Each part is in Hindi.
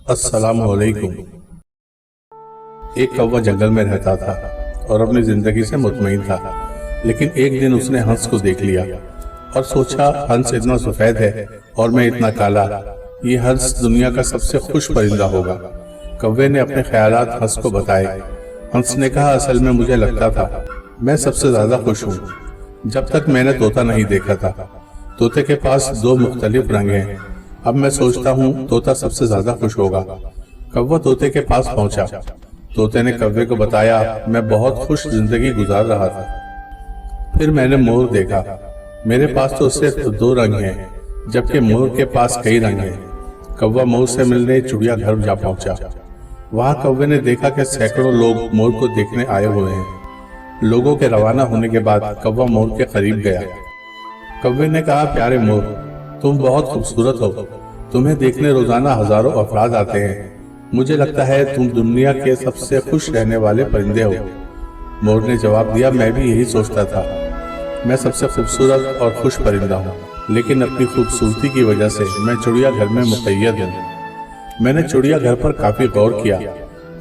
अस्सलामुअलैकुम। एक कौवा जंगल में रहता था और अपनी जिंदगी से मुतमईन था, लेकिन एक दिन उसने हंस को देख लिया और सोचा, हंस इतना सफेद है और मैं इतना काला, ये हंस दुनिया का सबसे खुश परिंदा होगा। कौवे ने अपने ख्यालात हंस को बताए। हंस ने कहा, असल में मुझे लगता था मैं सबसे ज्यादा खुश हूँ, जब तक मैंने तोता नहीं देखा था। तोते के पास दो मुख्तलिफ रंग हैं। अब मैं सोचता हूँ तोता सबसे ज्यादा खुश होगा। कौवा तोते के पास पहुंचा। तोते ने कौवे को बताया, मैं बहुत खुश जिंदगी गुजार रहा था। फिर मैंने मोर देखा। मेरे पास तो सिर्फ दो रंग हैं, जबकि मोर के पास कई रंग हैं। कौवा मोर से मिलने चिड़ियाघर जा पहुंचा। वहां कौवे ने देखा कि सैकड़ों लोग मोर को देखने आए हुए हैं। लोगों के रवाना होने के बाद कौवा मोर के करीब गया। कौवे ने कहा, प्यारे मोर, तुम बहुत खूबसूरत हो। तुम्हें देखने रोजाना हजारों अफराद आते हैं। मुझे लगता है तुम दुनिया के सबसे खुश रहने वाले परिंदे हो। मोर ने जवाब दिया, मैं भी यही सोचता था। मैं सबसे खूबसूरत और खुश परिंदा हूँ, लेकिन अपनी खूबसूरती की वजह से मैं चिड़ियाघर में मुक़य्यद हूँ। मैंने चिड़ियाघर पर काफी गौर किया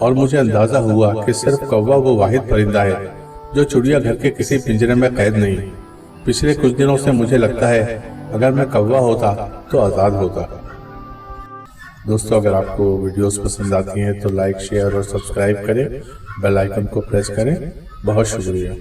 और मुझे अंदाजा हुआ कि सिर्फ कौवा वो वाहिद परिंदा है जो चिड़ियाघर के किसी पिंजरे में कैद नहीं। पिछले कुछ दिनों से मुझे लगता है अगर मैं कौवा होता तो आज़ाद होता। दोस्तों, अगर आपको वीडियोस पसंद आती हैं तो लाइक, शेयर और सब्सक्राइब करें, बेल आइकन को प्रेस करें। बहुत शुक्रिया।